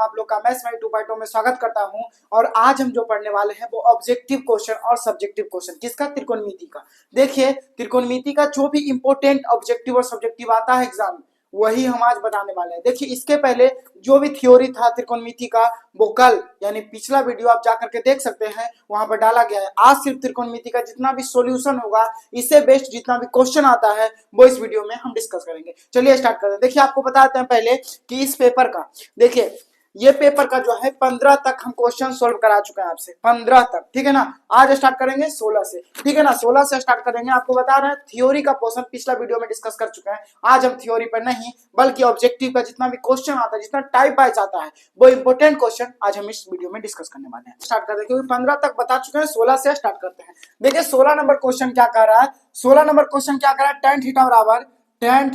आप लोग का मैथ्स माई 2.0 में स्वागत करता हूं। और आज हम जो पढ़ने वाले हैं वो ऑब्जेक्टिव क्वेश्चन और सब्जेक्टिव क्वेश्चन किसका, त्रिकोणमिति का। देखिए त्रिकोणमिति का जो भी इंपॉर्टेंट ऑब्जेक्टिव और सब्जेक्टिव आता है एग्जाम में वही हम आज बताने वाले हैं। देखिए इसके पहले जो भी थ्योरी था त्रिकोणमिति का वो कल यानी पिछला वीडियो आप जाकर के देख सकते हैं, वहां पर डाला गया है। आज सिर्फ त्रिकोणमिति का जितना भी सॉल्यूशन होगा, इससे बेस्ट जितना भी क्वेश्चन आता है वो इस वीडियो में हम डिस्कस करेंगे। चलिए स्टार्ट करते हैं। देखिए आपको बताते हैं पहले कि इस पेपर का, देखिए ये पेपर का जो है 15 तक हम क्वेश्चन सोल्व करा चुके हैं आपसे, 15 तक, ठीक है ना। आज स्टार्ट करेंगे 16 से, ठीक है ना। 16 से स्टार्ट करेंगे। आपको बता रहे हैं थ्योरी का पोर्शन पिछला वीडियो में डिस्कस कर चुके हैं। आज हम थ्योरी पर नहीं बल्कि ऑब्जेक्टिव का जितना भी क्वेश्चन आता है, जितना टाइप वाइज आता है वो इंपोर्टेंट क्वेश्चन आज हम इस वीडियो में डिस्कस करने वाले हैं। स्टार्ट करते हैं क्योंकि 15 तक बता चुके हैं, 16 से स्टार्ट करते हैं। देखिए 16 नंबर क्वेश्चन क्या कर रहा है, 16 नंबर क्वेश्चन क्या कर रहा है, tan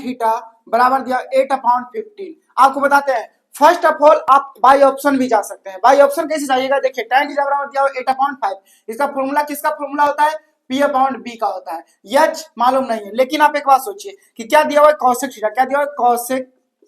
थीटा बराबर दिया 8/15। आपको बताते हैं फर्स्ट ऑफ ऑल आप बाई ऑप्शन भी जा सकते हैं। बाई ऑप्शन कैसे जाइएगा, देखिए tan थीटा बराबर दिया 8/5, इसका फॉर्मूला किसका फॉर्मूला होता है, P/B का होता है। H मालूम नहीं है, लेकिन आप एक बात सोचिए कि क्या दिया हुआ है cosec थीटा, क्या दिया हुआ है cosec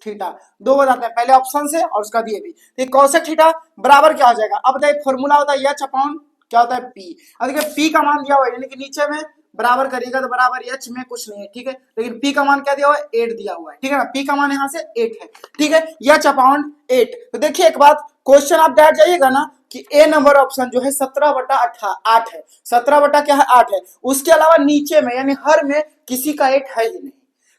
थीटा, दो बताते हैं पहले ऑप्शन से और उसका दिए भी। तो cosec थीटा बराबर क्या हो जाएगा, अब बताइए फॉर्मूला होता है H अपॉन क्या होता है P। अब देखिए P का मान दिया हुआ है यानी कि नीचे में बराबर करिएगा तो बराबर H में कुछ नहीं है, ठीक है। लेकिन P का मान क्या दिया हुआ है, 8 दिया हुआ है, ठीक है ना। P का मान यहाँ से 8 है, ठीक है। H upon 8। तो देखिए एक बात, क्वेश्चन आप डाल जाइएगा ना कि ए नंबर ऑप्शन जो है 17/8 है, 17 बटा क्या है 8 है। उसके अलावा नीचे में यानी हर में किसी का 8 है ही नहीं,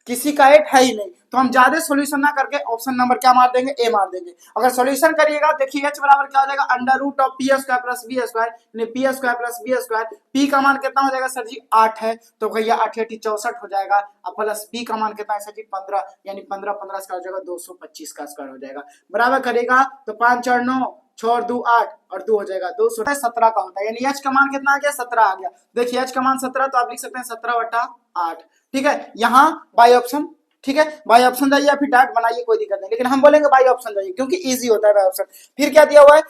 किसी का 8 है ही नहीं। तो हम ज्यादा सॉल्यूशन ना करके ऑप्शन नंबर क्या मार देंगे, ए मार देंगे। अगर सॉल्यूशन करिएगा देखिए H बराबर क्या हो जाएगा, √P² + B² यानी P² + B²। P का मान कितना हो जाएगा सर जी 8 है, तो भैया 8 × 8 = 64 हो जाएगा। अब प्लस B का मान कितना है सर जी 15, यानी 15 स्क्वायर हो जाएगा 225 का स्क्वायर हो जाएगा। बराबर करेगा तो 5 × 4 = 9, छोड़ 2 8 और 2 हो जाएगा 217 का होता है, यानी H का मान कितना आ गया 17 आ गया। देखिए H का मान 17 तो आप लिख सकते हैं 17/8, ठीक है। यहाँ बाई ऑप्शन, ठीक है, बाई ऑप्शन जाइए या फिर डायरेक्ट बनाइए, कोई दिक्कत नहीं, लेकिन हम बोलेंगे बाई ऑप्शन जाइए क्योंकि इजी होता है बाई ऑप्शन। फिर क्या दिया हुआ है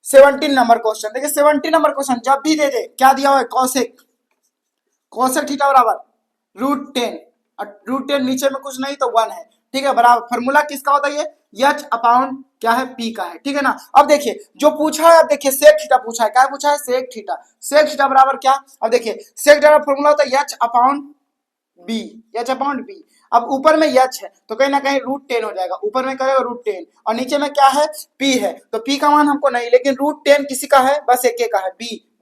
17 नंबर क्वेश्चन, देखिए 17 नंबर क्वेश्चन जब भी दे दे क्या दिया हुआ है cosec थीटा बराबर √10 और √10 नीचे में कुछ नहीं तो 1 है, ठीक है। बराबर फॉर्मूला किसका होता है, ये H अपॉन क्या है P का है, ठीक है ना। अब देखिए जो पूछा है, अब देखिए sec थीटा पूछा है, क्या पूछा है sec थीटा बराबर क्या, अब देखिए sec थीटा फॉर्मूला होता है H अपॉन B। अब ऊपर में H है तो कहीं ना कहीं √10 हो जाएगा, ऊपर में करेगा √10 और नीचे में क्या है P है, तो P का मान हमको नहीं, लेकिन √10 किसी का है, बस एक का है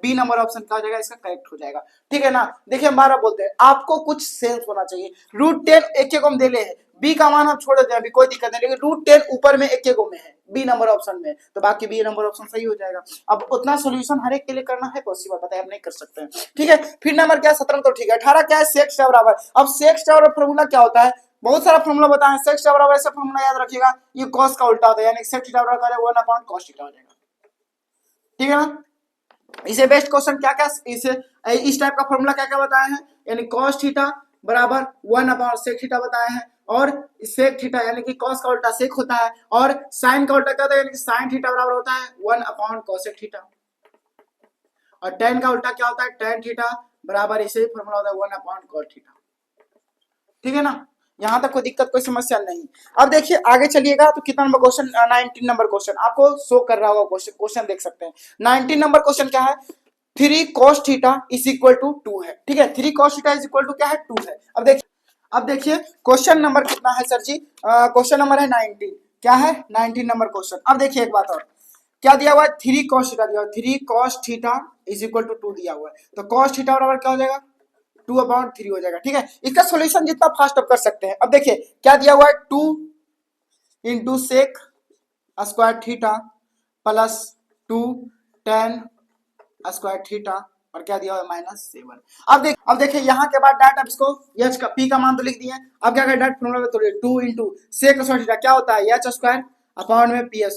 B नंबर ऑप्शन का हो जाएगा, इसका करेक्ट हो जाएगा, ठीक है ना। देखिए हमारा बोलते हैं आपको कुछ सेंस होना चाहिए, √10 एक को हम दे ले हैं, B का मान हम छोड़ देते हैं अभी कोई दिक्कत नहीं, लेकिन √10 ऊपर में एक में है B नंबर ऑप्शन में, तो बाकी B नंबर ऑप्शन सही हो जाएगा। अब उतना सॉल्यूशन हर एक के लिए करना है पॉसिबल, पता है हम नहीं कर सकते हैं, ठीक है। फिर नंबर क्या है 17 तो ठीक है। 18 क्या है sec थीटा बराबर, अब sec थीटा बराबर फॉर्मूला क्या होता है, बहुत सारा फॉर्मूला बताएं। sec थीटा बराबर ऐसा फॉर्मूला याद रखिएगा, ये cos का उल्टा होता है, यानी sec थीटा बराबर 1/cos थीटा हो जाएगा, ठीक है ना। इसे बेस्ट क्वेश्चन क्या क्या इस टाइप का फॉर्मूला क्या क्या बताए हैं, यानी cos थीटा बराबर 1/sec थीटा बताए हैं, और sec थीटा यानी कि cos का उल्टा sec होता है, और sin का उल्टा क्या होता है, यानी कि sin थीटा बराबर होता है 1/cosec थीटा, और tan का उल्टा क्या होता है, tan थीटा बराबर इसे ही फॉर्मूला होता है 1/cot थीटा, ठीक है ना। यहां तक कोई दिक्कत कोई समस्या नहीं। अब देखिए आगे चलिएगा तो कितना नंबर क्वेश्चन, 19 नंबर क्वेश्चन आपको शो कर रहा होगा, क्वेश्चन देख सकते हैं। 19 नंबर क्वेश्चन क्या है, 3 cos थीटा = 2 है, ठीक है। 3 cos थीटा = क्या है 2 है। अब देखिए क्वेश्चन नंबर कितना है सर जी, क्वेश्चन नंबर है 19, क्या है 19 नंबर क्वेश्चन। अब देखिए एक बात और, क्या दिया हुआ है 3 cos थीटा दिया हुआ है, 3 cos थीटा = 2 दिया हुआ है, तो cos थीटा बराबर क्या हो जाएगा 2/3 हो जाएगा, ठीक है। इसका सॉल्यूशन जितना फास्ट आप कर सकते हैं। अब देखिए क्या दिया हुआ है 2 × sec square theta plus 2 tan square theta और क्या दिया हुआ है -7। अब देखिए यहाँ के बाद डायरेक्ट आप इसको H का P का मान तो लिख दिए, अब क्या करें डायरेक्ट फॉर्मूला में तोड़िए, 2 × sec स्क्वायर थीटा क्या होता है H² अपॉन में B²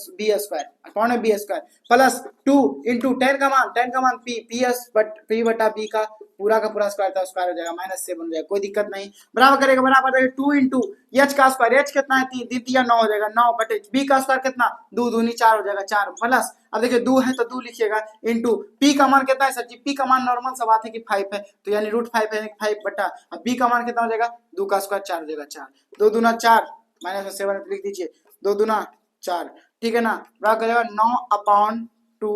अपॉन में B² प्लस 2 × tan का मान P बटा B का पूरा स्क्वायर था, स्क्वायर हो जाएगा -7 हो जाएगा, कोई दिक्कत नहीं। बराबर करेगा, बराबर 2 × H का स्क्वायर, H कितना है 3 या 9 हो जाएगा 9 बटे B का स्क्वायर कितना 2 दूनी 4 हो जाएगा 4 प्लस, अब देखिए 2 है तो 2 लिखिएगा इंटू P का मान कितना है सर जी, P का मान नॉर्मल सा बात है कि 5 है, तो यानी √5 है 5 बटा, अब B का मान कितना हो जाएगा 2 का स्क्वायर 4 हो जाएगा 4, 2 दूना 4 -7 लिख दीजिए, 2 दूना 4 ठीक है ना, बराबर करेगा 9/2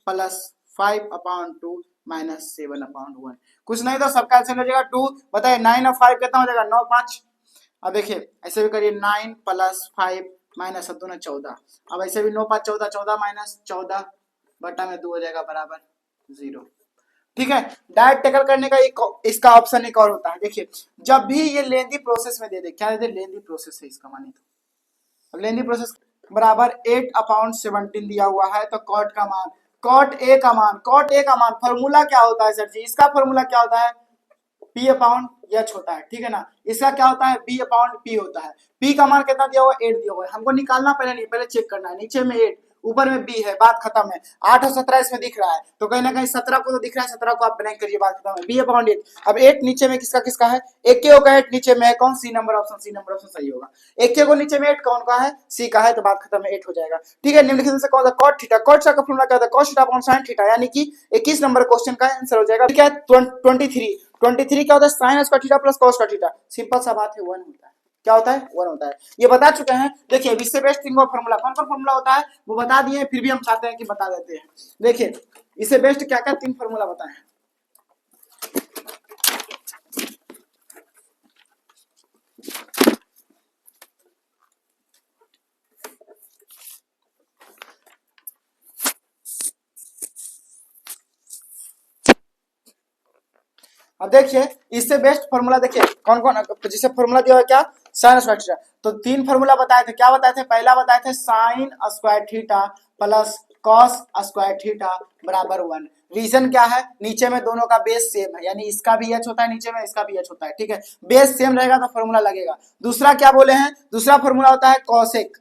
प्लस 5/2 माइनस 7/1। कुछ नहीं तो सबका आंसर हो जाएगा 2। बताइए 9 और 5 कितना हो जाएगा, 9 5। अब देखिए ऐसे भी करिए 9 प्लस 5 माइनस 7 दूना 14। अब ऐसे भी 9 5 14, 14 माइनस 14 बटा में 2 हो जाएगा बराबर 0। ठीक है, डायरेक्ट टेकल करने का एक इसका ऑप्शन एक और होता है। देखिए जब भी ये लेंदी प्रोसेस में दे दे, क्या दे दे, लेंदी प्रोसेस है इसका मानी तो। अब लेंदी प्रोसेस बराबर 8/17 दिया हुआ है, तो कॉट का मान, कॉट ए का मान, कॉट ए का मान फॉर्मूला क्या होता है सर जी, इसका फॉर्मूला क्या होता है, पी अपॉन एच होता है। ठीक है ना, इसका क्या होता है, बी अपॉन पी होता है। पी का मान कितना दिया हुआ है, 8 दिया हुआ है, हमको निकालना पहले नहीं, पहले चेक करना है। नीचे में 8 ऊपर में बी है, बात खत्म है। 8 और 17 इसमें दिख रहा है, तो कहीं ना कहीं 17 को तो दिख रहा है, 17 को आप ब्लैंक करिए, बात खत्म है। B upon 8। अब 8 नीचे में किसका किसका है, एक के होगा, 8 नीचे में है कौन, सी number option, C number option सही होगा। एक के को नीचे में 8 कौन का है, सी का है, तो बात खत्म है, 8 हो जाएगा। ठीक है, निम्नलिखित में से कौन सा कॉट थीटा, कॉट का फॉर्मूला क्या होता है, cos theta upon sine theta, यानी कि 21 नंबर क्वेश्चन का आंसर हो जाएगा। ठीक है, 23 क्या होता है, sine square theta plus cos square theta, simple सा बात है, 1 होता है। क्या होता है, 1 होता है, ये बता चुके हैं। देखिए इससे बेस्ट तीन का फॉर्मूला, कौन कौन फॉर्मूला होता है वो बता दिए, फिर भी हम चाहते हैं कि बता देते हैं। देखिए इससे बेस्ट क्या क्या तीन फॉर्मूला बताएं। अब देखिए इससे बेस्ट फॉर्मूला देखिए कौन कौन, जिसे फॉर्मूला दिया हुआ क्या, साइन स्क्वायर थीटा। तो तीन फॉर्मूला बताए थे, क्या बताए थे, पहला बताए थे sign square theta plus cos square theta बराबर 1। रीजन क्या है, नीचे में दोनों का बेस सेम है, यानी इसका भी एच होता है नीचे में, इसका भी एच होता है। ठीक है, बेस सेम रहेगा तो फॉर्मूला लगेगा। दूसरा क्या बोले हैं, दूसरा फॉर्मूला होता है cosec,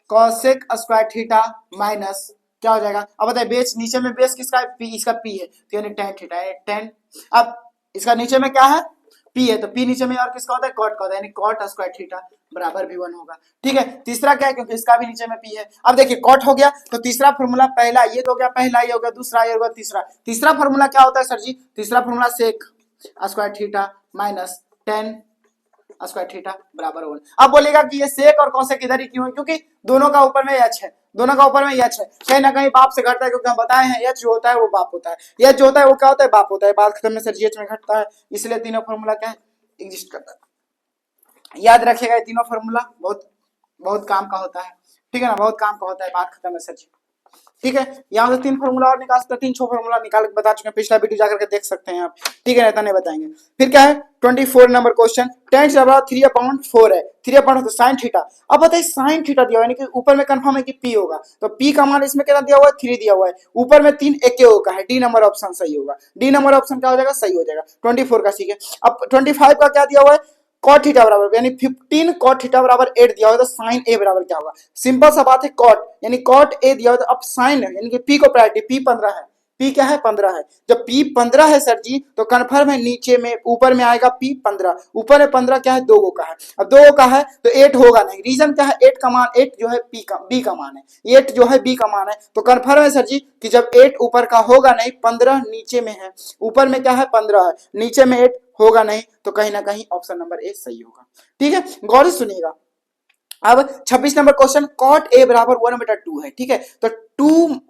cosec square theta minus क्या हो जाएगा, अब बताइए बेस नीचे में बेस किसका है, पी, इसका पी है, तो यानी टेन थीटा है, टेन। अब इसका नीचे में क्या है, पी है, तो पी नीचे में और किसका होता है, कॉट का होता है, यानी कॉट स्क्वायर थीटा बराबर भी 1 होगा। ठीक है, तीसरा क्या है, क्योंकि इसका भी नीचे में पी है। अब देखिए कॉट हो गया, तो तीसरा फॉर्मूला पहला ये तो हो गया, पहला ये हो गया, दूसरा ये होगा, तीसरा तीसरा फॉर्मूला क्या होता है सर जी, तीसरा formula sec square theta minus tan square theta बराबर 1। अब बोलेगा कि ये सेक और कॉसेक इधर ही क्यों है, क्योंकि दोनों का ऊपर में एच है, दोनों का ऊपर में एच है, कहीं ना कहीं बाप से घटता है, क्योंकि हम बताए हैं एच जो होता है वो बाप होता है, एच जो होता है वो क्या होता है, बाप होता है। बात खत्म में सर जी एच में घटता है, इसलिए तीनों फॉर्मूला क्या है, एग्जिस्ट करता है। याद रखिएगा ये तीनों फॉर्मूला बहुत बहुत काम का होता है। ठीक है ना, बहुत काम का होता है, बात खत्म है सर जी। ठीक है, यहाँ से तीन फॉर्मूला और निकाल सकते हैं, तीन छह फॉर्मूला निकाल के बता चुके हैं, पिछला वीडियो जाकर के देख सकते हैं आप। ठीक है, नहीं बताएंगे। फिर क्या है 24 नंबर क्वेश्चन, टेन 3/4 है, 3/4 साइन थीटा। अब बताइए साइन थीटा दिया हुआ है, ऊपर में कंफर्म है कि पी होगा, तो पी का मान इसमें कितना दिया हुआ है, 3 दिया हुआ है, ऊपर में 3 एक का है, डी नंबर ऑप्शन सही होगा, डी नंबर ऑप्शन क्या हो जाएगा, सही हो जाएगा 24 का। ठीक है, अब 25 का क्या दिया हुआ है, कॉट थीटा बराबर यानी 15 कॉट थीटा बराबर 8 दिया हो तो साइन ए बराबर क्या होगा, सिंपल सा बात है, कॉट यानी कॉट ए दिया हो तो अब साइन यानी कि पी को प्रायोरिटी, पी 15 है, पी क्या है 15 है, जब पी 15 है सर जी तो कन्फर्म है नीचे में ऊपर में आएगा पी 15, ऊपर में 15 क्या है, 2 का है, अब 2 का है तो 8 होगा नहीं, रीजन क्या है, 8 का मान 8 जो है पी का बी का मान है, 8 जो है बी का मान है, तो कन्फर्म है सर जी कि जब 8 ऊपर का होगा नहीं, 15 नीचे में है, ऊपर में क्या है 15 है, नीचे में 8 होगा नहीं, तो कहीं ना कहीं ऑप्शन नंबर ए सही होगा। ठीक है, गौर से सुनिएगा। अब 26 नंबर क्वेश्चन, कॉट ए बराबर 1/2 है। ठीक है, तो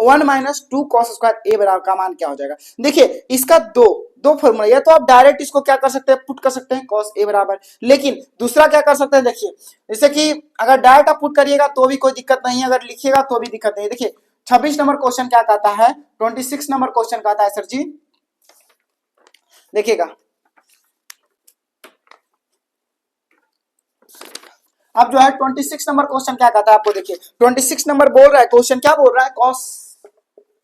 1 माइनस 2 कॉस स्क्वायर ए बराबर का मान क्या हो जाएगा, देखिए इसका दो दो फॉर्मूला, या तो आप डायरेक्ट इसको क्या कर सकते हैं, पुट कर सकते हैं कॉस ए बराबर, लेकिन दूसरा क्या कर सकते हैं, देखिए जैसे कि अगर डायरेक्ट आप पुट करिएगा तो भी कोई दिक्कत नहीं है, अगर लिखिएगा तो भी दिक्कत नहीं है। देखिए 26 नंबर क्वेश्चन क्या कहता है, 26 नंबर क्वेश्चन कहता है सर जी, देखिएगा अब जो है 26 नंबर क्वेश्चन क्या कहता है आपको, देखिए 26 नंबर बोल रहा है, क्वेश्चन क्या बोल रहा है, कॉस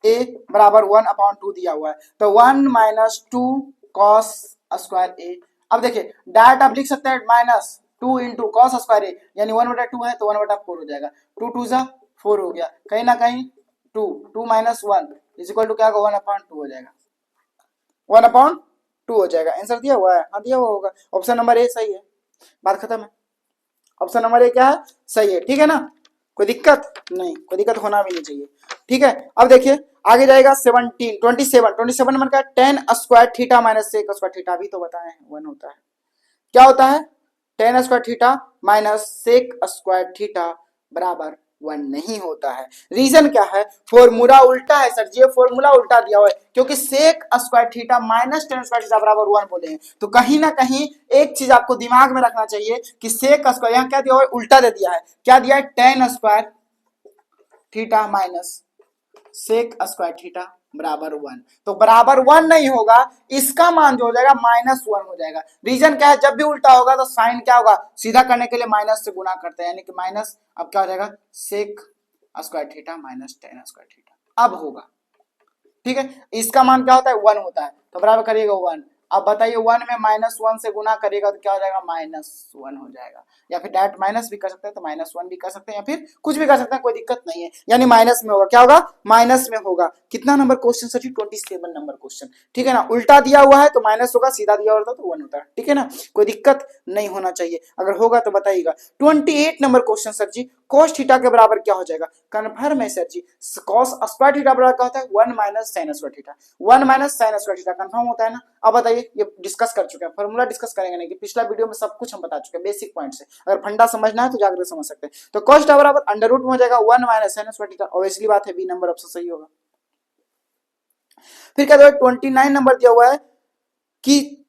ए बराबर 1/2 दिया हुआ है, तो 1 माइनस 2 कॉस स्क्वायर ए। अब देखिए डायरेक्ट आप लिख सकते हैं माइनस 2 इंटू कॉस स्क्वायर ए, यानी 1/2 है तो 1/4 हो जाएगा, 2 2 जा 4 हो गया, कहीं ना कहीं 2 2 माइनस 1 इज इक्वल टू क्या होगा, 1/2 हो जाएगा, 1/2 हो जाएगा। आंसर दिया हुआ है, हाँ दिया हुआ होगा, ऑप्शन नंबर ए सही है, बात खत्म है, ऑप्शन नंबर ए क्या है, सही है। ठीक है ना, कोई दिक्कत नहीं, कोई दिक्कत होना भी नहीं चाहिए। ठीक है, अब देखिए आगे जाएगा 27 नंबर का, tan square theta minus sec square theta, अभी तो बताए हैं 1 होता है, क्या होता है, tan square theta minus sec square theta बराबर वन नहीं होता है। रीजन क्या है? फॉर्मूला उल्टा है सर जी, ये फॉर्मूला उल्टा दिया हुआ है, क्योंकि sec square theta minus tan square theta बराबर वन बोले हैं। तो कहीं ना कहीं एक चीज आपको दिमाग में रखना चाहिए कि सेक स्क्वायर यहाँ क्या दिया हुआ है, उल्टा दे दिया है। क्या दिया है? Tan square theta minus sec square theta बराबर वन। तो बराबर वन नहीं होगा, इसका मान जो हो जाएगा माइनस वन हो जाएगा। रीजन क्या है? जब भी उल्टा होगा तो साइन क्या होगा, सीधा करने के लिए माइनस से गुना करते हैं, यानी कि माइनस अब क्या हो जाएगा, sec square theta minus tan square theta अब होगा। ठीक है, इसका मान क्या होता है? वन होता है, तो बराबर करिएगा वन। अब बताइए वन में माइनस वन से गुना करिएगा तो क्या हो जाएगा? माइनस वन हो जाएगा, या फिर डायरेक्ट माइनस भी कर सकते हैं, तो माइनस वन भी कर सकते हैं, या फिर कुछ भी कर सकते हैं, कोई दिक्कत नहीं है। यानी माइनस में होगा, क्या होगा? माइनस में होगा। कितना number question sir? 27 number question. ठीक है ना, उल्टा दिया हुआ है तो माइनस होगा, सीधा दिया होता तो वन होता है। ठीक है ना, कोई दिक्कत नहीं होना चाहिए, अगर होगा तो बताइएगा। 28 नंबर क्वेश्चन सर जी, cos थीटा के बराबर क्या हो जाएगा? कन्फर्म है सर जी, cos स्क्वायर थीटा बराबर क्या होता है? One minus sign square theta, one minus sign square theta confirm होता है ना। अब बताइए, ये डिस्कस कर चुके हैं, फॉर्मूला डिस्कस करेंगे नहीं, कि पिछला वीडियो में सब कुछ हम बता चुके हैं, बेसिक पॉइंट से। अगर फंडा समझना है तो जाकर समझ सकते हैं। तो cos थीटा बराबर अंडर रूट में हो जाएगा one minus sign square theta, obviously बात है, बी नंबर ऑप्शन सही होगा। फिर क्या 29 नंबर दिया हुआ है कि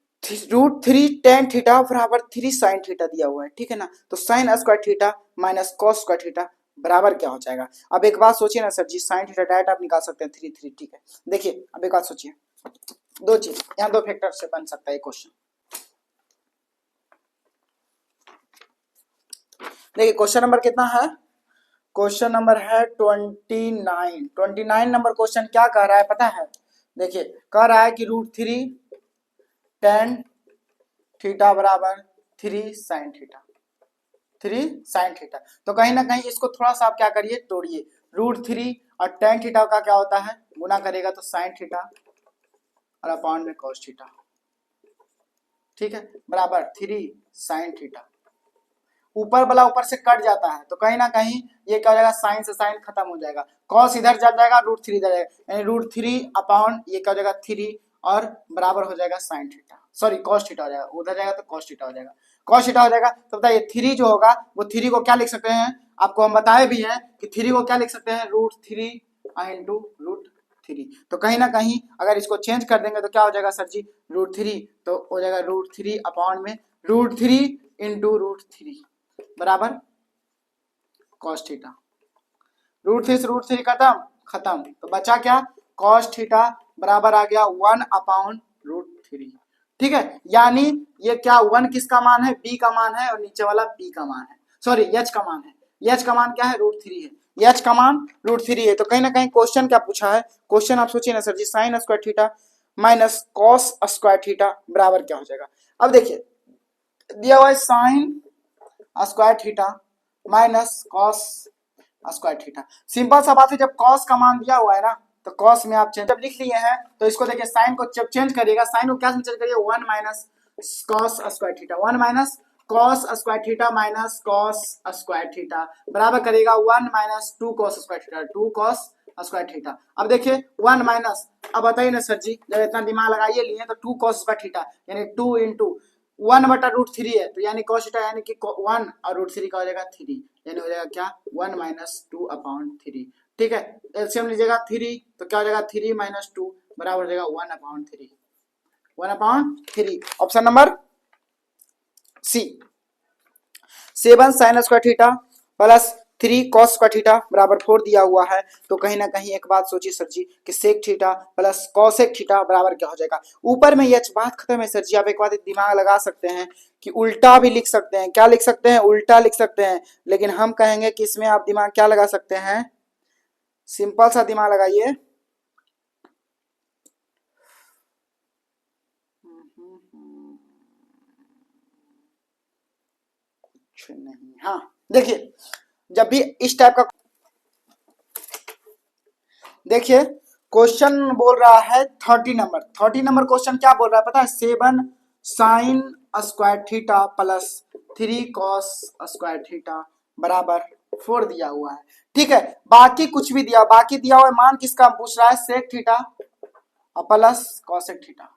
रूट थ्री टेन थीटा बराबर थ्री साइन थीटा दिया हुआ है। ठीक है ना, तो sign square theta minus cos square theta बराबर क्या हो जाएगा? अब एक बात सोचिए ना sir ji, sine theta direct आप निकाल सकते हैं थ्री थ्री। ठीक है, देखिए अब एक बात सोचिए, दो चीज यहाँ, दो फैक्टर से बन सकता है क्वेश्चन। देखिए क्वेश्चन नंबर कितना है? क्वेश्चन नंबर है 29 नंबर क्वेश्चन क्या कह रहा है पता है? देखिए कह रहा है कि रूट थ्री टेन थीटा बराबर three sine theta, three sine theta. तो कहीं ना कहीं इसको थोड़ा सा आप क्या करिए, तोड़िए। रूट थ्री और टेन थीटा का क्या होता है? गुना करेगा तो साइन थीटा और अपॉन में कॉस थीटा। ठीक है, बराबर थ्री साइन थीटा। ऊपर वाला ऊपर से कट जाता है, तो कहीं ना कहीं ये क्या हो जाएगा? साइन से साइन खत्म हो जाएगा, कॉस इधर चल जाएगा, रूट थ्री इधर जाएगा, यानी रूट थ्री अपॉन ये क्या हो जाएगा? थ्री, और बराबर हो जाएगा sine theta, sorry cos theta हो जाएगा, उधर जाएगा तो कॉस थीटा हो जाएगा, कॉस थीटा हो जाएगा। तो बताइए थ्री जो होगा वो थ्री को क्या लिख सकते हैं? आपको हम बताए भी हैं कि थ्री को क्या लिख सकते हैं? Root three into root three. तो कहीं ना कहीं अगर इसको चेंज कर देंगे तो क्या हो जाएगा सर जी? रूट थ्री, तो हो जाएगा रूट थ्री अपॉन में root three into root three बराबर कॉस थीटा। रूट थ्री से रूट थ्री खत्म, खत्म, तो बचा क्या? कॉस थीटा बराबर आ गया वन अपॉन रूट थ्री। ठीक है, यानी ये क्या, वन किसका मान है? बी का मान है, और नीचे वाला पी का मान है, सॉरी एच का मान है। एच का मान क्या है? रूट थ्री है, एच का मान रूट थ्री है। तो कहीं ना कहीं क्वेश्चन क्या पूछा है? क्वेश्चन आप सोचिए ना sir ji, sine square theta minus cos square theta बराबर क्या हो जाएगा? अब देखिए दिया हुआ है sine square theta minus cos square theta. Simple सा बात है, जब कॉस का मान दिया हुआ है ना, तो कॉस में आप चेंज जब लिख लिए हैं तो इसको देखिए, साइन को जब चेंज करिएगा, साइन को क्या चेंज करिए? One minus cos square theta, one minus cos square theta minus cos square theta बराबर करेगा one minus two cos square theta, two cos square theta. अब देखिए वन माइनस, अब बताइए ना सर जी, जब इतना दिमाग लगाइए लिए तो टू कॉस स्क्वायर थीटा, यानी टू इंटू वन बटा रूट थ्री है, तो यानी कॉस थीटा यानी कि वन और रूट थ्री का हो जाएगा थ्री, यानी हो जाएगा क्या? One minus two upon three. ठीक है, एलसीएम लीजिएगा थ्री, तो क्या हो जाएगा? थ्री माइनस टू बराबर हो जाएगा one upon three, one upon three. Option number C. Seven sine square theta plus three cos square theta बराबर फोर दिया हुआ है। तो कहीं ना कहीं एक बात सोचिए सर जी कि sec theta plus cosec theta बराबर क्या हो जाएगा? ऊपर में ये बात खत्म है सर जी, आप एक बात दिमाग लगा सकते हैं कि उल्टा भी लिख सकते हैं। क्या लिख सकते हैं? उल्टा लिख सकते हैं, लेकिन हम कहेंगे कि इसमें आप दिमाग क्या लगा सकते हैं? सिंपल सा दिमाग लगाइए, कुछ नहीं। हाँ देखिए, जब भी इस टाइप का देखिए क्वेश्चन बोल रहा है 30 नंबर क्वेश्चन क्या बोल रहा है पता है? Seven sine square theta plus three cos square theta बराबर फोर दिया हुआ है। ठीक है, बाकी कुछ भी दिया, बाकी दिया हुआ है मान किसका पूछ रहा है? सेक थीटा और प्लस कॉसेक थीटा।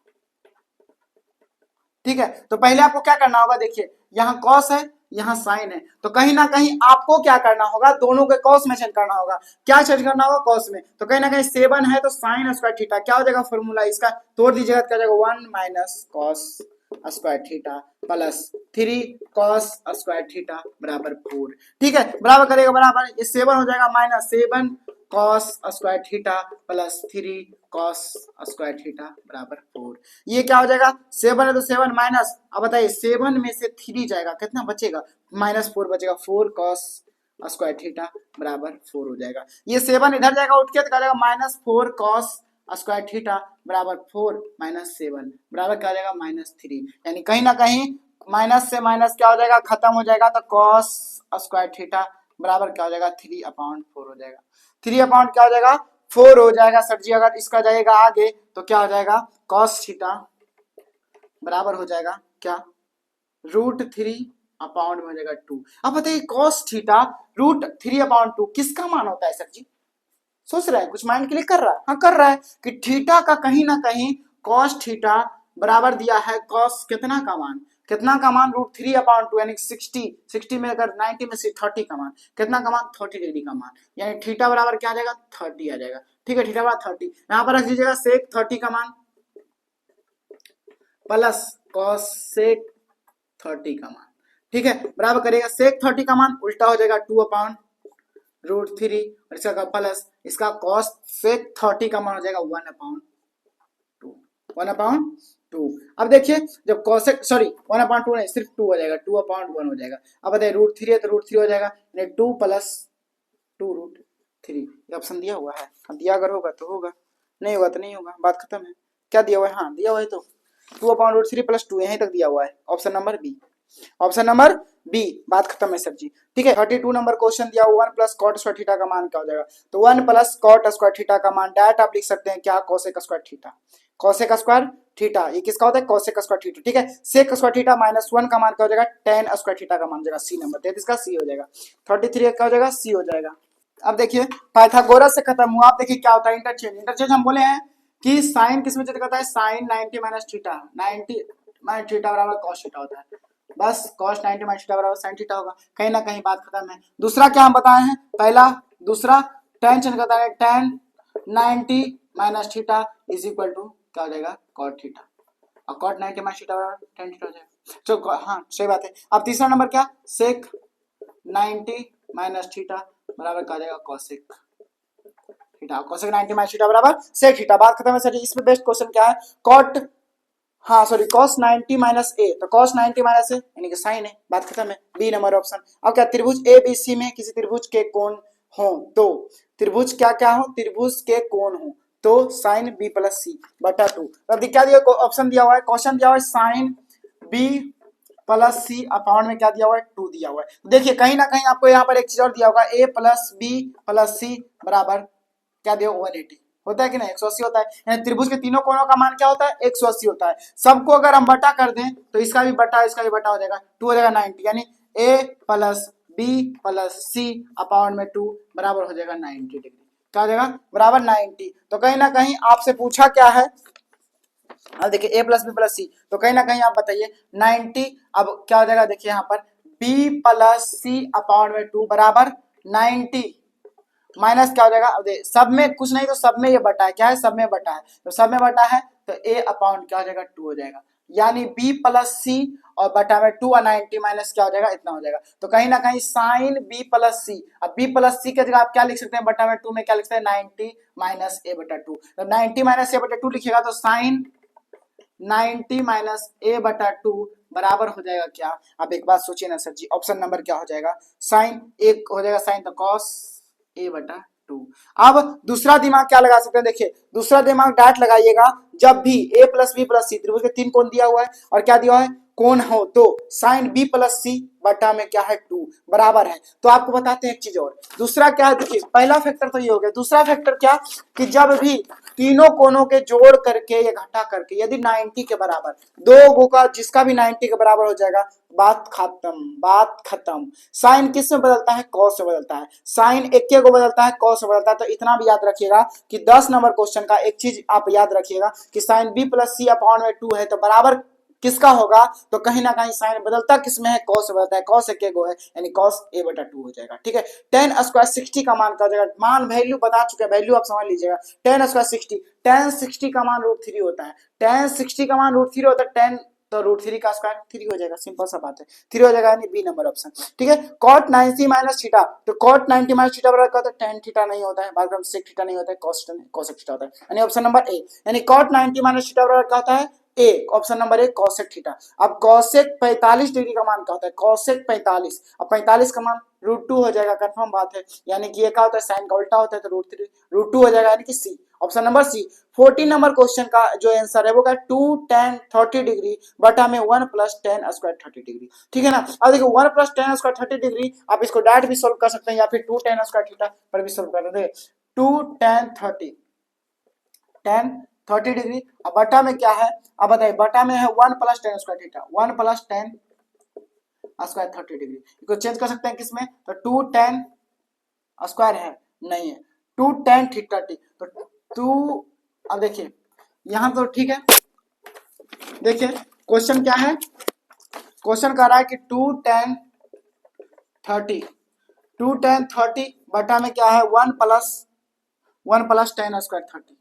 ठीक है, तो पहले आपको क्या करना होगा? देखिए यहाँ कॉस है यहाँ साइन है, तो कहीं ना कहीं आपको क्या करना होगा, दोनों के कॉस में चेंज करना होगा। क्या चेंज करना होगा, कॉस में। तो कहीं ना कहीं 7 है तो साइन स्क्वायर थीटा क्या हो जाएगा, फॉर्मूला इसका तोड़ दीजिएगा, क्या जाएगा 1 minus cos square theta plus 3 cos square theta बराबर 4। ठीक है, बराबर करेगा बराबर, ये 7 हो जाएगा minus 7 cos square theta plus 3 cos square theta बराबर 4। ये क्या हो जाएगा, 7 है तो 7 माइनस, अब बताइए 7 में से 3 जाएगा, कितना बचेगा, -4 बचेगा, 4 कॉस स्क्वायर थीटा बराबर 4 हो जाएगा। ये 7 इधर जाएगा उठ के, तो क्या जाएगा -4 कॉस स्क्वायर थीटा बराबर 4 माइनस 7 बराबर क्या हो जाएगा -3। यानी कहीं ना कहीं माइनस से माइनस क्या हो जाएगा, खत्म हो जाएगा, तो कॉस स्क्वायर थीटा बराबर क्या हो जाएगा 3/4 हो जाएगा। 3 क्या हो जाएगा 4 हो जाएगा सर जी। अगर इसका जाएगा आगे तो क्या हो जाएगा, कॉस थीटा बराबर हो जाएगा क्या, √3 में हो जाएगा 2। अब बताइए कॉस थीटा √3/2 किसका मान होता है सर जी, सोच रहा है, कुछ माइंड क्लिक कर रहा है, हाँ कर रहा है कि थीटा का कहीं ना कहीं कॉस थीटा बराबर दिया है कॉस कितना का मान, कितना का मान √3/2 यानी 60 में अगर 90 में से 30 का मान, कितना का मान 30 डिग्री का मान, यानी थीटा बराबर क्या आ जाएगा 30 आ जाएगा। ठीक है, थीटा बराबर 30, यहाँ पर रख दीजिएगा सेक 30 का मान प्लस कॉस सेक 30 का मान। ठीक है, बराबर करेगा सेक 30 का मान उल्टा हो जाएगा 2/√3 और इसका प्लस इसका कॉस सेक 30 का मान हो जाएगा 1/2। अब देखिए जब कॉसेक सॉरी 1/2 नहीं सिर्फ 2 हो जाएगा, 2/1 हो जाएगा। अब बताइए √3 है तो √3 हो जाएगा, यानी 2 + 2√3 ऑप्शन दिया हुआ है। अब दिया अगर होगा तो होगा, नहीं होगा तो नहीं होगा, बात खत्म है। क्या दिया हुआ है, हाँ दिया हुआ है, तो 2/√3 + 2 यहीं तक दिया हुआ है, option number B, option number B, बात खत्म है सर जी। ठीक है, 32 नंबर क्वेश्चन दिया हुआ 1 + cot स्क्वायर थीटा का मान क्या हो जाएगा, तो 1 + cot स्क्वायर थीटा का मान डायरेक्ट आप लिख सकते हैं क्या, cosec square theta, cosec square theta, ये किसका होता है कोसेक स्क्वायर थीटा। ठीक है, सेक स्क्वायर थीटा -1 का मान क्या हो जाएगा, tan स्क्वायर थीटा का मान हो जाएगा, सी नंबर 33 का सी हो जाएगा, 33 क्या हो जाएगा, सी हो जाएगा। अब देखिए पाइथागोरस से खत्म हुआ, आप देखिए क्या होता है इंटरचेंज। इंटरचेंज हम बोले हैं कि साइन किस में चेंज करता है, sine 90 minus theta, 90 minus theta बराबर कॉस थीटा होता है, बस cos 90 माइनस थीटा बराबर sin थीटा होगा, कहीं ना कहीं बात खत्म है। दूसरा क्या हम बताए हैं, पहला दूसरा tan चेंज करता है, tan 90 minus theta is equal to क्या हो जाएगा cot थीटा, और cot 90 माइनस थीटा बराबर tan थीटा हो जाएगा। तो हाँ सही बात है। अब तीसरा नंबर क्या, sec 90 माइनस थीटा बराबर क्या हो जाएगा cosec theta, cosec 90 minus theta बराबर sec थीटा, बात खत्म है सर। इसमें बेस्ट क्वेश्चन क्या है, cot हाँ सॉरी cos 90 माइनस ए, तो cos 90 माइनस ए यानी कि साइन है, बात खत्म है, बी नंबर ऑप्शन। अब क्या, त्रिभुज ए बी सी में किसी त्रिभुज के कोण हो तो, त्रिभुज क्या क्या हो, त्रिभुज के कोण हो तो साइन बी + सी बटा 2। अब क्या दिया, ऑप्शन दिया हुआ है, क्वेश्चन दिया हुआ है साइन बी + सी अपॉन में क्या दिया हुआ है 2 दिया हुआ है। देखिए कहीं ना कहीं आपको यहाँ पर एक चीज और दिया होगा, a + b + c बराबर क्या दिया 180 होता है कि नहीं, 180 होता है, यानी त्रिभुज के तीनों कोणों का मान क्या होता है 180 होता है। सबको अगर हम बटा कर दें तो इसका भी बटा इसका भी बटा हो जाएगा, 2 हो जाएगा 90, यानी a + b + c अपॉन में 2 बराबर हो जाएगा 90 डिग्री, क्या हो जाएगा बराबर 90। तो कहीं ना कहीं आपसे पूछा क्या है, अब देखिए a + b + c, तो कहीं ना कहीं आप बताइए 90, अब क्या हो जाएगा देखिए यहाँ पर b + c अपॉन में 2 बराबर 90 माइनस क्या हो जाएगा, अब सब में कुछ नहीं तो सब में ये बटा है, क्या है सब में बटा है, तो सब में बटा है तो a अपॉन क्या हो जाएगा 2 हो जाएगा, यानी b + c और बटा में 2 और 90 माइनस क्या हो जाएगा इतना हो जाएगा। तो कहीं ना कहीं साइन b + c, अब b + c की जगह आप क्या लिख सकते हैं, बटा में 2 में क्या लिख सकते हैं 90 माइनस a बटा 2, तो 90 माइनस a बटा 2 लिखिएगा तो साइन 90 माइनस a बटा 2 बराबर हो जाएगा क्या। अब एक बात सोचिए ना सर जी, ऑप्शन नंबर क्या हो जाएगा, साइन एक हो जाएगा साइन तो कॉस a बटा 2। अब दूसरा दिमाग क्या लगा सकते हैं, देखिए दूसरा दिमाग डायरेक्ट लगाइएगा, जब भी a + b + c त्रिभुज के 3 कोण दिया हुआ है और क्या दिया हुआ है कोण हो तो साइन b + c बटा में क्या है 2 बराबर है। तो आपको बताते हैं एक चीज और, दूसरा क्या है, देखिए पहला फैक्टर तो ये हो गया, दूसरा फैक्टर क्या कि जब भी तीनों कोणों के जोड़ करके या घटा करके यदि 90 के बराबर दो गो का जिसका भी 90 के बराबर हो जाएगा, बात खत्म, बात खत्म। साइन किस में बदलता है, कॉस से बदलता है, साइन एक को बदलता है कॉस से बदलता है। तो इतना भी याद रखिएगा कि 10 नंबर क्वेश्चन का एक चीज आप याद रखिएगा कि साइन b + c अपॉन में 2 है तो बराबर किसका होगा, तो कहीं ना कहीं साइन बदलता किसमें है, कॉस से बदलता है, कॉस एक हो है यानी कॉस a बटा 2 हो जाएगा। ठीक है, टेन स्क्वायर 60 का मान का हो जाएगा, मान वैल्यू बता चुके हैं, वैल्यू आप समझ लीजिएगा। टेन स्क्वायर 60, टेन 60 का मान √3 होता है, टेन 60 का मान √3 होता है, टेन तो √3 का स्क्वायर 3 हो जाएगा, सिंपल सा बात है, 3 हो जाएगा यानी बी नंबर ऑप्शन। ठीक है, cot 90 माइनस थीटा, तो cot 90 माइनस थीटा बराबर क्या होता है, tan थीटा नहीं होता है, बात करें sec थीटा नहीं होता है, cos थीटा होता है, यानी ऑप्शन नंबर ए, यानी cot 90 माइनस थीटा बराबर क्या होता है, A, option number A cosec theta. अब cosec 45 डिग्री का मान क्या होता है, cosec 45, अब 45 का मान √2 हो जाएगा, कंफर्म बात है, यानी कि ये क्या होता है, साइन का उल्टा होता है, तो √2 हो जाएगा, यानी कि C, option number C. 14 number question का जो आंसर है वो क्या, 2 tan 30 डिग्री बटा में 1 + tan स्क्वायर 30 डिग्री। ठीक है ना, अब देखो 1 + tan स्क्वायर 30 डिग्री, आप इसको डायरेक्ट भी सोल्व कर सकते हैं या फिर 2 tan स्क्वायर थीटा पर भी सोल्व कर सकते हैं। 2 tan 30 डिग्री, अब बटा में क्या है, अब बताइए, बटा में है 1 + tan square theta, 1 + tan square 30 degree, इसको चेंज कर सकते हैं किसमें, तो 2 tan स्क्वायर है नहीं है, 2 tan थीटा टी, तो 2, अब देखिए यहां तो ठीक है, देखिए क्वेश्चन क्या है, क्वेश्चन कह रहा है कि 2 tan 30, 2 tan 30 बटा में क्या है 1 + tan स्क्वायर 30,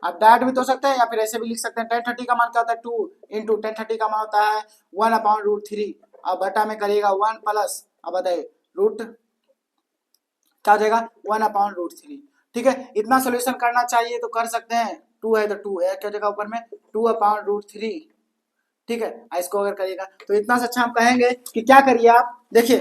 आप डायरेक्ट भी तो सकते हैं या फिर ऐसे भी लिख सकते हैं, tan 30 का मान क्या होता है 2 इंटू tan 30 का मान होता है 1/√3, अब बटा में करिएगा 1 प्लस, अब बताइए रूट क्या हो जाएगा 1/√3। ठीक है, इतना सोल्यूशन करना चाहिए तो कर सकते हैं, 2 है तो 2 है क्या जगह ऊपर में 2/√3। ठीक है, इसको अगर करिएगा तो इतना से अच्छा हम कहेंगे कि क्या करिए आप, देखिए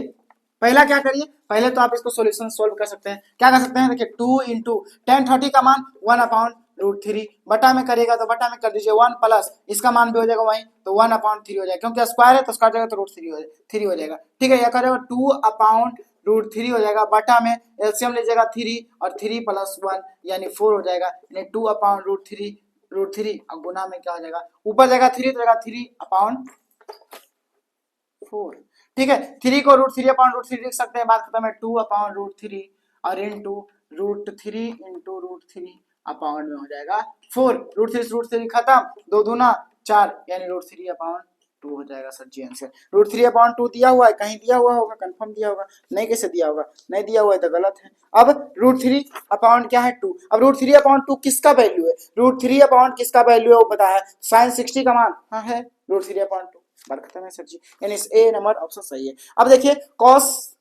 पहला क्या करिए, पहले तो आप इसको सॉल्यूशन सोल्व कर सकते हैं, क्या कर सकते हैं, देखिए 2 इंटू tan 30 का मान 1/√3 बटा में करिएगा तो बटा में कर दीजिए 1 प्लस इसका मान भी हो जाएगा वहीं, तो 1/3 हो जाएगा, क्योंकि स्क्वायर है तो स्क्वायर जाएगा तो √3 हो जाएगा। ठीक है, यह करेगा 2/√3 हो जाएगा, बटा में एलसीएम लीजिएगा 3 और 3 + 1 यानी 4 हो जाएगा, यानी 2/√3 और गुना में क्या हो जाएगा, ऊपर जाएगा 3 तो जाएगा 3/4। ठीक है, 3 को √3/√3 लिख सकते हैं, बात खत्म है, 2/√3 और इंटू √3 इंटू √3 अपॉन में हो जाएगा 4, √3 से √3 खत्म, 2 दूना 4 यानी √3/2 हो जाएगा सर जी आंसर। √3/2 दिया हुआ है, कहीं दिया हुआ होगा, कंफर्म दिया होगा, नहीं कैसे दिया होगा, नहीं दिया हुआ है तो गलत है। अब √3/2 क्या है 2, अब √3/2 किसका वैल्यू है, √3/2 किसका वैल्यू है वो पता है, sin 60 का मान हाँ है √3/2, बात खत्म है सर जी, यानी ए नंबर ऑप्शन सही है। अब देखिए cos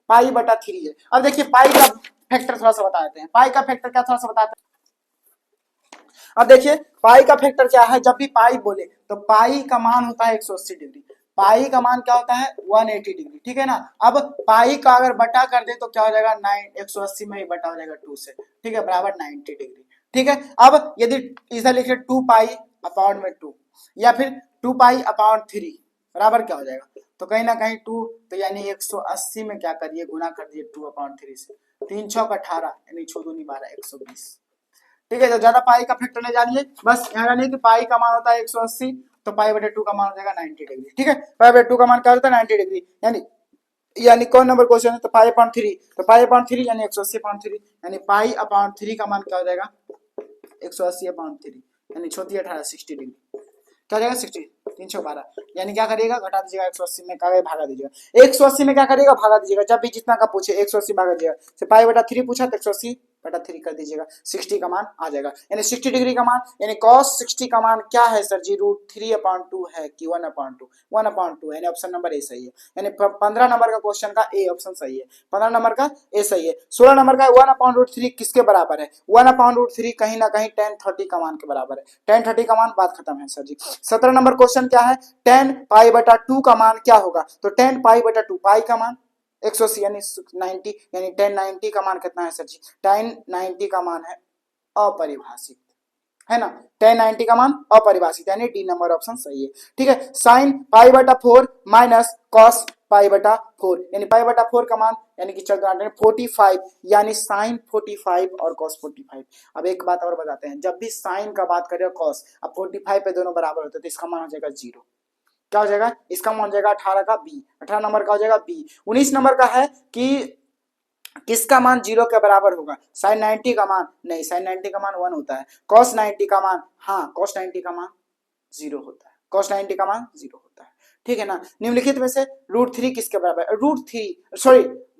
π/3 है, अब देखिए पाई का फैक्टर थोड़ा सा बता देते हैं, पाई का फैक्टर क्या थोड़ा सा बताते हैं। अब देखिए पाई का फैक्टर क्या है, जब भी पाई बोले तो पाई का मान होता है 180 डिग्री, पाई का मान क्या होता है 180 डिग्री। ठीक है ना, अब पाई का अगर बटा कर दे तो क्या हो जाएगा 180 में ही बटा हो जाएगा 2 से, ठीक है, बराबर 90 डिग्री। ठीक है, अब यदि इधर लिखे 2π/2 या फिर 2π/3 बराबर क्या हो जाएगा, तो कहीं ना कहीं 2, तो यानी 180 में क्या करिए गुना कर दिए 2/3 से, 3 6 18 यानी 6 दूनी 12 120। ठीक है, तो ज्यादा पाई का फैक्टर नहीं जानिए, बस यहाँ जानिए कि पाई का मान होता है 180, तो π/2 का मान हो जाएगा 90 डिग्री। ठीक है, π/2 का मान क्या होता है 90 डिग्री, यानी कौन नंबर क्वेश्चन है, तो π/3, तो π/3 यानी 180/3, यानी π/3 का मान क्या हो जाएगा 180/3, यानी 18 60 डिग्री, क्या हो जाएगा 60, 312, यानी क्या करिएगा घटा दीजिएगा 180 में, क्या भागा दीजिएगा 180 में, क्या करिएगा भागा दीजिएगा, जब भी जितना का पूछे 180 भागा दीजिएगा, से π/3 पूछा तो 180/3 कर दीजिएगा, 60 का मान आ जाएगा, यानी 60 डिग्री का मान, यानी cos 60 का मान क्या है सर जी, √3/2 है कि 1/2, 1/2, यानी ऑप्शन नंबर ए सही है, यानी 15 नंबर का क्वेश्चन का ए ऑप्शन सही है, 15 नंबर का ए सही है। 16 नंबर का 1/√3 किसके बराबर है, 1/√3 कहीं ना कहीं tan 30 का मान के बराबर है, tan 30 का मान, बात खत्म है सर जी। 17 नंबर क्वेश्चन क्या है, tan π/2 का मान क्या होगा, तो tan π/2, पाई का मान 180 यानी 90, यानी tan 90 का मान कितना है सर जी, tan 90 का मान है अपरिभाषित, है ना, tan 90 का मान अपरिभाषित, यानी डी नंबर ऑप्शन सही है। ठीक है, sin π/4 माइनस cos π/4, यानी π/4 का मान यानी कि 45, यानी sin 45 और cos 45। अब एक बात और बताते हैं, जब भी sin का बात करें cos, अब 45 पे दोनों बराबर होते हैं तो इसका मान हो जाएगा 0, क्या हो जाएगा, इसका मान हो जाएगा 18 का बी, 18 नंबर का हो जाएगा बी। 19 नंबर का है कि किसका मान 0 के बराबर होगा, sin 90 का मान नहीं, sin 90 का मान 1 होता है, cos 90 का मान हाँ cos 90 का मान 0 होता है। cos 90 का मान 0 होता है, ठीक है ना। निम्नलिखित में से √3 किसके बराबर है,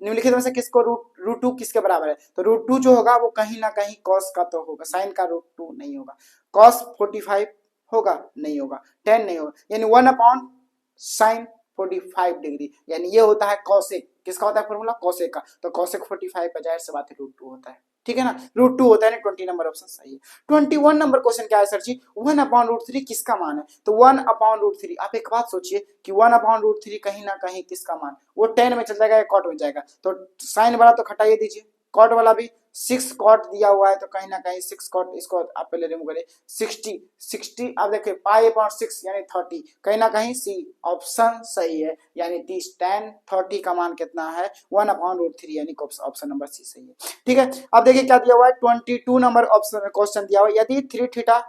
निम्नलिखित में से किसको रूट 2 किसके बराबर है, तो √2 जो होगा वो कहीं ना कहीं cos का तो होगा, sin का √2 नहीं होगा, cos 45 होगा नहीं होगा, tan नहीं होगा, यानी 1/sin 45 डिग्री, यानी ये होता है cosec, किसका होता है फॉर्मूला, cosec का, तो cosec 45 का जाहिर सी बात है √2 होता है, ठीक है ना, √2 होता है ना। 20 नंबर ऑप्शन सही है। 21 नंबर क्वेश्चन क्या है सर जी, 1/√3 किसका मान है, तो 1/√3, आप एक बात सोचिए कि 1/√3 कहीं ना कहीं किसका मान, वो tan में चल जाएगा या cot में जाएगा, तो sin वाला तो हटाइए दीजिए, cot वाला भी 6 cot दिया हुआ है, तो कहीं ना कहीं 6 cot, इसको आप पहले रिमूव करिए, 60 आप देखिए π/6 यानी 30, कहीं ना कहीं सी ऑप्शन सही है, यानी 30 tan 30 का मान कितना है 1/√3, यानी ऑप्शन नंबर सी सही है, ठीक है। अब देखिए क्या दिया हुआ है, 22 नंबर ऑप्शन क्वेश्चन दिया हुआ है, यदि 3θ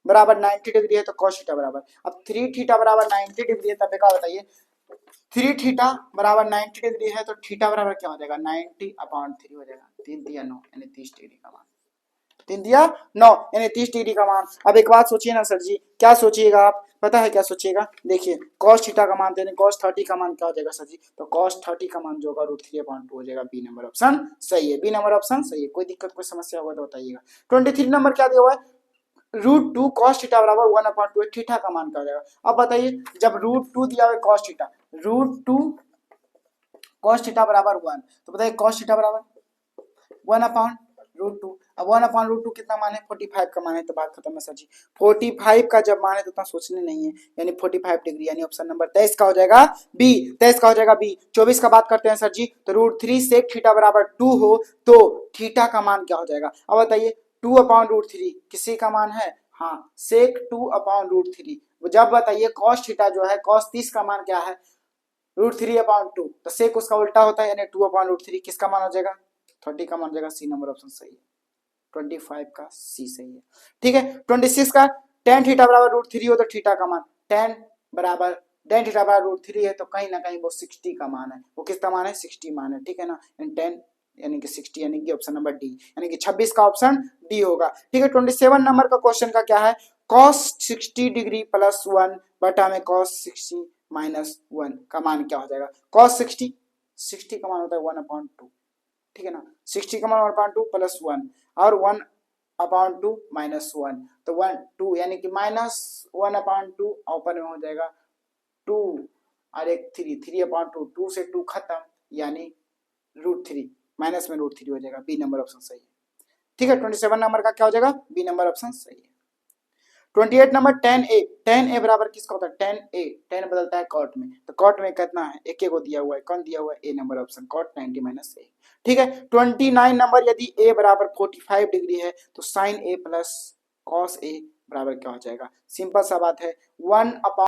बराबर 90 डिग्री है तो cos थीटा बराबर, अब 3θ बराबर 90 डिग्री है तब क्या बताइए, 3θ बराबर 90 डिग्री है तो थीटा बराबर क्या हो जाएगा 90/3 हो जाएगा, 3 दिया 9 यानी 30 डिग्री का मान, 3 दिया 9 यानी 30 डिग्री का मान। अब एक बात सोचिए ना सर जी, क्या सोचिएगा आप, पता है क्या सोचिएगा, देखिए cos थीटा का मान देने, cos 30 का मान क्या हो जाएगा सर जी, तो cos 30 का मान जो होगा √3/2 हो जाएगा, बी नंबर ऑप्शन सही है, बी नंबर ऑप्शन सही है। कोई दिक्कत कोई समस्या होगा तो बताइएगा। 23 नंबर क्या दिया हुआ है, √2 cos थीटा बराबर 1/2, थीटा का मान क्या हो जाएगा, अब बताइए जब √2 दिया हुआ है cos थीटा, √2 cos थीटा बराबर 1, तो बताइए cos थीटा बराबर 1/√2, अब 1/√2 कितना मान है 45 का मान है, तो बात खत्म है सर जी। 45 का जब मान है तो उतना सोचने नहीं है, यानी 45 डिग्री, यानी ऑप्शन नंबर 23 का हो जाएगा बी, 23 का हो जाएगा बी। 24 का बात करते हैं सर जी, तो √3 सेक थीटा बराबर 2 हो तो थीटा का मान क्या हो जाएगा, अब बताइए 2/√3 किसी का मान है, हाँ सेक 2/√3, जब बताइए cos थीटा जो है cos 30 का मान क्या है √3/2, तो सेक उसका उल्टा होता है, यानी 2/√3 किसका मान हो जाएगा 30 का मान हो जाएगा, सी नंबर ऑप्शन सही है, 25 का सी सही है, ठीक है। 26 का tan थीटा बराबर √3 हो तो थीटा का मान tan थीटा बराबर √3 है तो कहीं ना कहीं वो 60 का मान है, वो किसका मान है 60 मान है, ठीक है ना, tan यानी कि 60 यानी कि ऑप्शन नंबर डी, यानी कि 26 का ऑप्शन डी होगा, ठीक है। 27 नंबर का क्वेश्चन का क्या है, cos 60 डिग्री प्लस 1 बटा में cos 60 माइनस 1 का मान क्या हो जाएगा, cos 60 का मान होता है 1/2, ठीक है ना, 60 का मान 1/2 प्लस 1 और 1/2 माइनस 1, तो 2 यानी कि माइनस 1/2 ऊपर में हो जाएगा 2 और एक 3/2, 2 से 2 खत्म, यानी √3 माइनस में √3 हो जाएगा, बी नंबर ऑप्शन सही है, ठीक है। 27 नंबर का क्या हो जाएगा, बी नंबर ऑप्शन सही है। 28 नंबर tan a बराबर किसका होता है, tan बदलता है cot में, तो cot में कितना है एक को दिया हुआ है, कौन दिया हुआ है ए नंबर ऑप्शन cot 90 माइनस ए, ठीक है। 29 नंबर यदि a बराबर 45 डिग्री है तो sin a plus cos a बराबर क्या हो जाएगा, सिंपल सा बात है 1/2